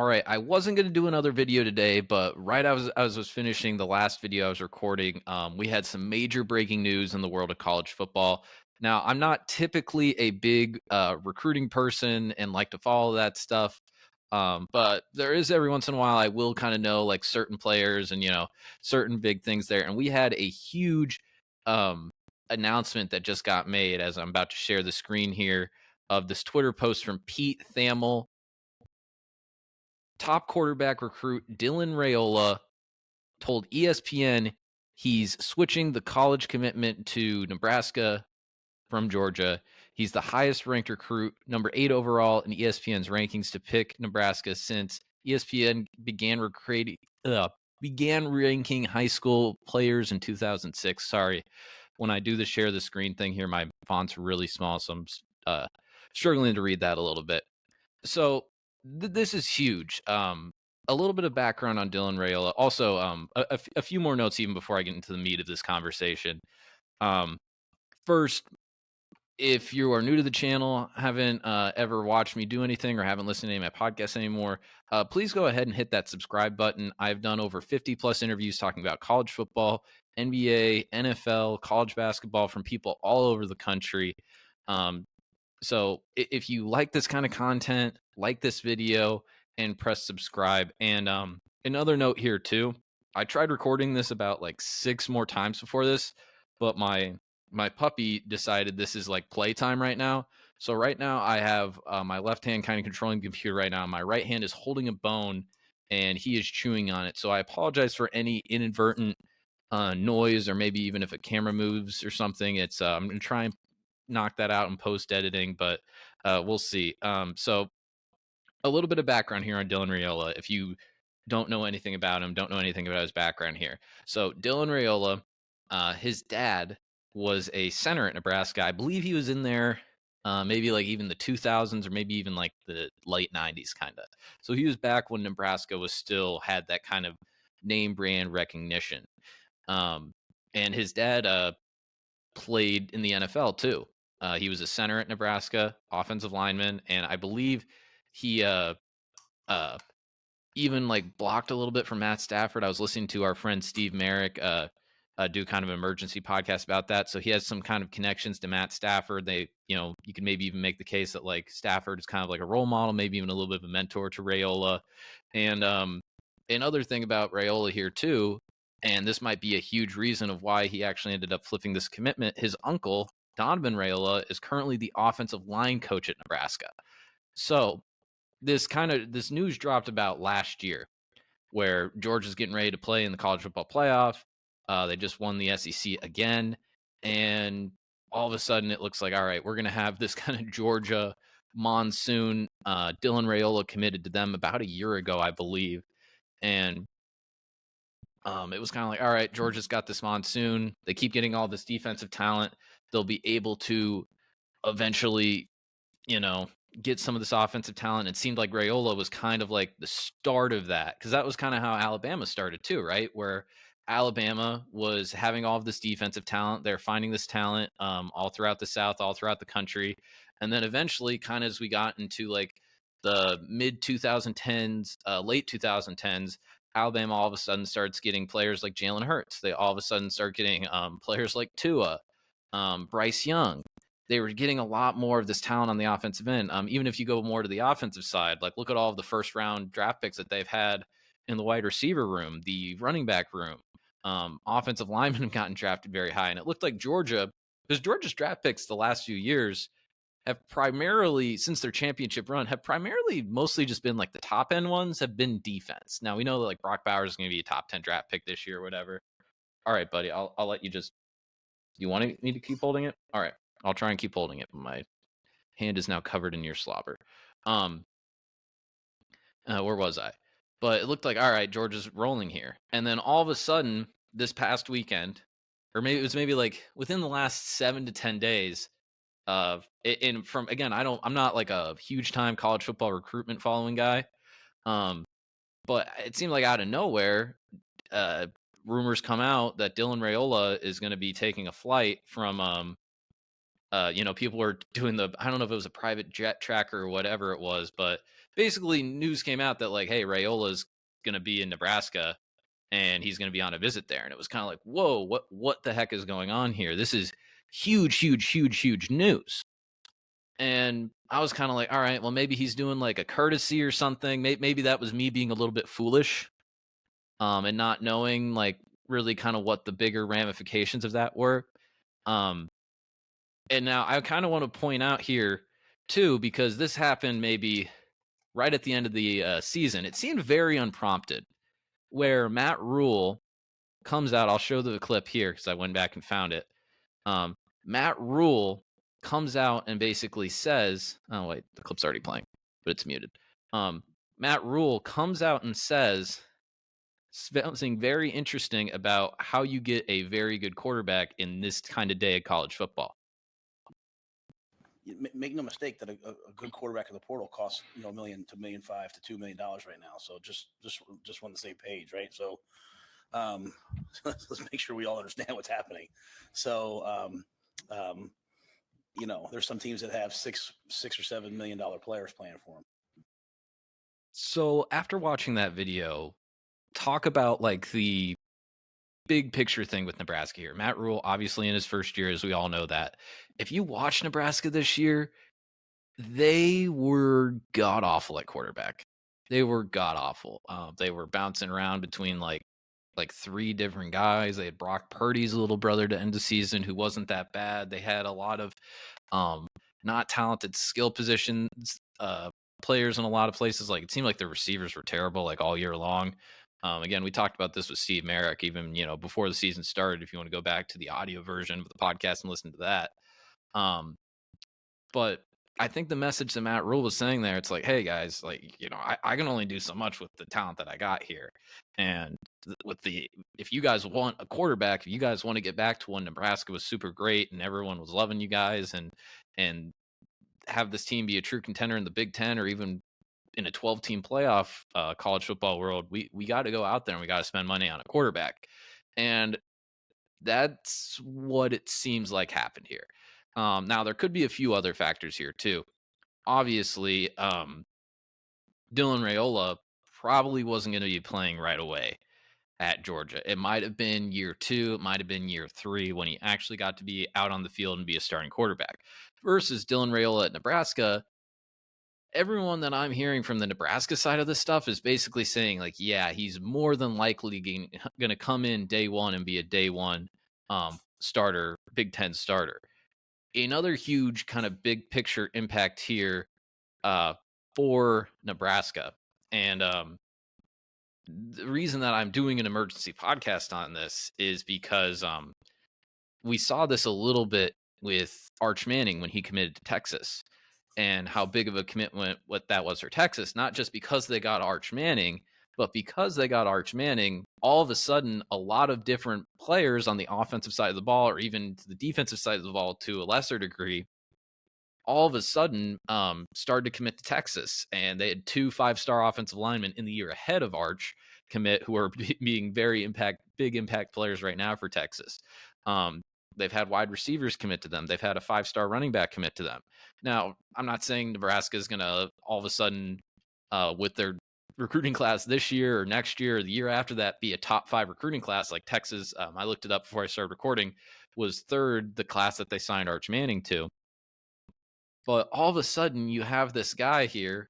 All right, I wasn't gonna do another video today, but right I was finishing the last video I was recording. We had some major breaking news in the world of college football. Now, I'm not typically a big recruiting person and like to follow that stuff, but there is every once in a while I will kind of know like certain players and certain big things there. And we had a huge um, announcement that just got made as I'm about to share the screen here of this Twitter post from Pete Thamel. Top quarterback recruit Dylan Raiola told ESPN he's switching the college commitment to Nebraska from Georgia. He's the highest ranked recruit, number 8 overall in ESPN's rankings to pick Nebraska since ESPN began ranking high school players in 2006. Sorry, when I do the share the screen thing here, my font's really small, so I'm uh, struggling to read that a little bit. So this is huge. A little bit of background on Dylan Raiola. Also, a few more notes even before I get into the meat of this conversation. Um, First, if you are new to the channel, haven't ever watched me do anything, or haven't listened to any of my podcasts anymore, please go ahead and hit that subscribe button. I've done over 50 plus interviews talking about college football, NBA, NFL, college basketball from people all over the country. Um, so if you like this kind of content, like this video and press subscribe. And another note here too, I tried recording this about like 6 more times before this, but my puppy decided this is like playtime right now. So right now I have my left hand kind of controlling the computer right now. My right hand is holding a bone and he is chewing on it. So I apologize for any inadvertent noise, or maybe even if a camera moves or something. It's I'm gonna try and knock that out in post editing, but we'll see. So a little bit of background here on Dylan Raiola. If you don't know anything about him, don't know anything about his background here. So Dylan Raiola, his dad was a center at Nebraska. I believe he was in there maybe like even the 2000s or maybe even like the late 90s kind of. So he was back when Nebraska was still had that kind of name brand recognition. Um, and his dad played in the NFL too. He was a center at Nebraska, offensive lineman, and I believe he uh, even like blocked a little bit from Matt Stafford. I was listening to our friend Steve Merrick do kind of an emergency podcast about that. So he has some kind of connections to Matt Stafford. You can maybe even make the case that like Stafford is kind of like a role model, maybe even a little bit of a mentor to Raiola. And another thing about Raiola here too, and this might be a huge reason of why he actually ended up flipping this commitment. His uncle, Donovan Raiola, is currently the offensive line coach at Nebraska. So this news dropped about last year, where Georgia's getting ready to play in the college football playoff. They just won the SEC again, and all of a sudden it looks like, all right, we're going to have this kind of Georgia monsoon. Dylan Raiola committed to them about a year ago, I believe, and it was kind of like, all right, Georgia's got this monsoon. They keep getting all this defensive talent. They'll be able to eventually, you know, get some of this offensive talent. It seemed like Raiola was kind of like the start of that, because that was kind of how Alabama started too, right? Where Alabama was having all of this defensive talent. They're finding this talent all throughout the South, all throughout the country. And then eventually, kind of as we got into like the mid 2010s, late 2010s, Alabama all of a sudden starts getting players like Jalen Hurts. They all of a sudden start getting players like Tua, Bryce Young. They were getting a lot more of this talent on the offensive end. Even if you go more to the offensive side, like look at all of the first round draft picks that they've had in the wide receiver room, the running back room. Offensive linemen have gotten drafted very high. And it looked like Georgia, because Georgia's draft picks the last few years have primarily, since their championship run, have primarily mostly just been like the top end ones have been defense. Now we know that like Brock Bowers is going to be a top 10 draft pick this year or whatever. All right, buddy, I'll let you just, you want me to keep holding it? All right, I'll try and keep holding it. My hand is now covered in your slobber. Where was I? But it looked like, all right, Georgia's rolling here. And then all of a sudden, this past weekend, or maybe it was maybe like within the last 7 to 10 days, and from again, I'm not like a huge time college football recruitment following guy. But it seemed like out of nowhere, rumors come out that Dylan Raiola is going to be taking a flight from people were doing I don't know if it was a private jet tracker or whatever it was, but basically news came out that like, hey, Raiola's going to be in Nebraska and he's going to be on a visit there. And it was kind of like, whoa, what the heck is going on here? This is huge, huge, huge, huge news. And I was kind of like, all right, well, maybe he's doing like a courtesy or something. Maybe that was me being a little bit foolish, and not knowing like really kind of what the bigger ramifications of that were. Um, and now I kind of want to point out here too, because this happened maybe right at the end of the season. It seemed very unprompted, where Matt Rule comes out. I'll show the clip here because I went back and found it. Matt Rule comes out and basically says, "Oh wait, the clip's already playing, but it's muted." Matt Rule comes out and says something very interesting about how you get a very good quarterback in this kind of day of college football. Make no mistake that a good quarterback in the portal costs $1 million to $1.5 million to $2 million right now. So just on the same page, right? So let's make sure we all understand what's happening. So there's some teams that have $6 or $7 million players playing for them. So after watching that video, talk about like the big picture thing with Nebraska here. Matt Rule, obviously in his first year, as we all know that. If you watch Nebraska this year, they were god awful at quarterback. They were god awful. They were bouncing around between like three different guys. They had Brock Purdy's little brother to end the season, who wasn't that bad. They had a lot of not talented skill positions players in a lot of places. Like it seemed like the receivers were terrible like all year long. Again, we talked about this with Steve Merrick even before the season started. If you want to go back to the audio version of the podcast and listen to that, but I think the message that Matt Rule was saying there, it's like, hey guys, like I can only do so much with the talent that I got here, and if you guys want a quarterback, if you guys want to get back to when Nebraska was super great and everyone was loving you guys, and have this team be a true contender in the Big Ten or even in a 12-team playoff college football world, we got to go out there and we got to spend money on a quarterback. And that's what it seems like happened here. Now, there could be a few other factors here, too. Obviously, Dylan Raiola probably wasn't going to be playing right away at Georgia. It might have been year 2, it might have been year 3 when he actually got to be out on the field and be a starting quarterback. Versus Dylan Raiola at Nebraska, everyone that I'm hearing from the Nebraska side of this stuff is basically saying, like, yeah, he's more than likely going to come in day one and be a day one starter, Big Ten starter. Another huge kind of big picture impact here for Nebraska. And the reason that I'm doing an emergency podcast on this is because we saw this a little bit with Arch Manning when he committed to Texas, and how big of a commitment what that was for Texas, not just because they got Arch Manning, but because they got Arch Manning, all of a sudden, a lot of different players on the offensive side of the ball, or even the defensive side of the ball to a lesser degree, all of a sudden started to commit to Texas. And they had 2 5-star offensive linemen in the year ahead of Arch commit, who are being big impact players right now for Texas. They've had wide receivers commit to them. They've had a 5-star running back commit to them. Now, I'm not saying Nebraska is going to all of a sudden, with their recruiting class this year or next year or the year after that, be a top 5 recruiting class like Texas. I looked it up before I started recording, was 3rd, the class that they signed Arch Manning to. But all of a sudden, you have this guy here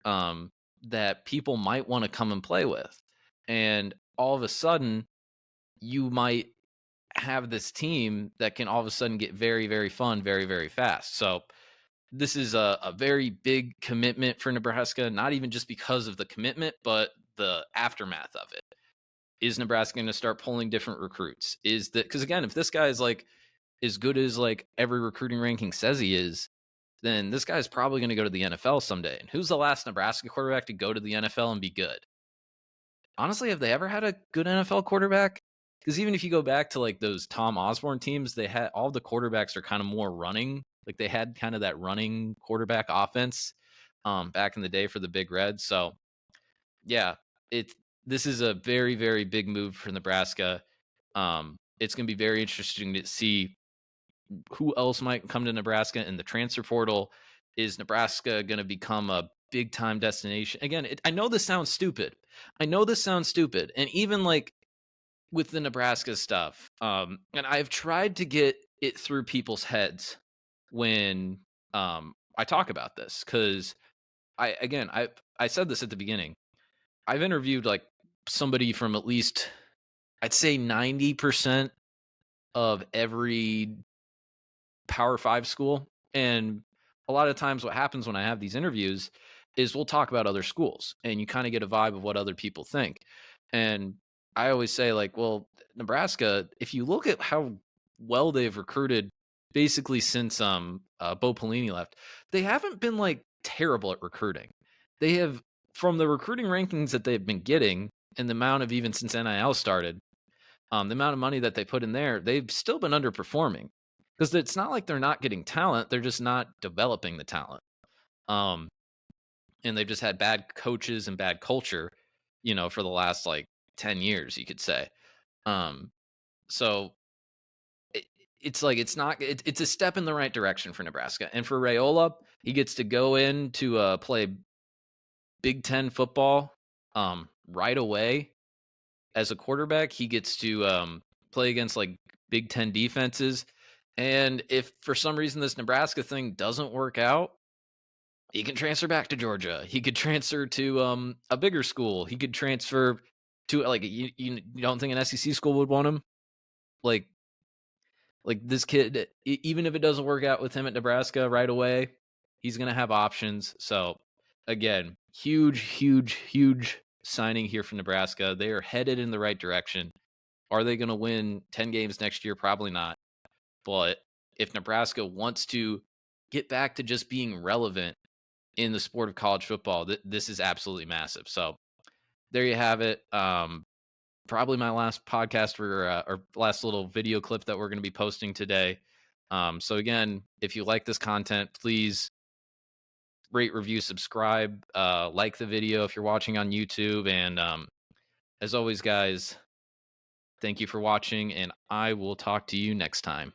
that people might want to come and play with. And all of a sudden, you might have this team that can all of a sudden get very, very fun, very, very fast. So this is a very big commitment for Nebraska, not even just because of the commitment, but the aftermath of it. Is Nebraska going to start pulling different recruits? Is that because, again, if this guy is like as good as like every recruiting ranking says he is, then this guy's probably going to go to the NFL someday. And who's the last Nebraska quarterback to go to the NFL and be good? Honestly, have they ever had a good NFL quarterback? Because even if you go back to like those Tom Osborne teams, they had all the quarterbacks are kind of more running. Like they had kind of that running quarterback offense back in the day for the Big Red. So yeah, this is a very, very big move for Nebraska. It's going to be very interesting to see who else might come to Nebraska in the transfer portal. Is Nebraska going to become a big time destination. Again, I know this sounds stupid. I know this sounds stupid. And even like with the Nebraska stuff, and I've tried to get it through people's heads when I talk about this, because I said this at the beginning. I've interviewed like somebody from at least, I'd say, 90% of every Power 5 school. And a lot of times what happens when I have these interviews is we'll talk about other schools and you kind of get a vibe of what other people think. And I always say, like, well, Nebraska, if you look at how well they've recruited basically since Bo Pelini left, they haven't been like terrible at recruiting. They have, from the recruiting rankings that they've been getting and the amount of, even since NIL started, the amount of money that they put in there, they've still been underperforming, because it's not like they're not getting talent. They're just not developing the talent. Um, and they've just had bad coaches and bad culture, for the last like 10 years, you could say. Um, so it, it's like, it's a step in the right direction for Nebraska. And for Raiola, he gets to go in to play Big Ten football right away. As a quarterback, he gets to play against like Big Ten defenses. And if for some reason this Nebraska thing doesn't work out, he can transfer back to Georgia. He could transfer to a bigger school. He could transfer to, like, you don't think an SEC school would want him? Like this kid, even if it doesn't work out with him at Nebraska right away, he's gonna have options. So again, huge, huge, huge signing here from Nebraska. They are headed in the right direction. Are they going to win 10 games next year? Probably not. But if Nebraska wants to get back to just being relevant in the sport of college football, this is absolutely massive. So there you have it. Probably my last podcast or last little video clip that we're going to be posting today. So again, if you like this content, please rate, review, subscribe, like the video if you're watching on YouTube. And as always, guys, thank you for watching, and I will talk to you next time.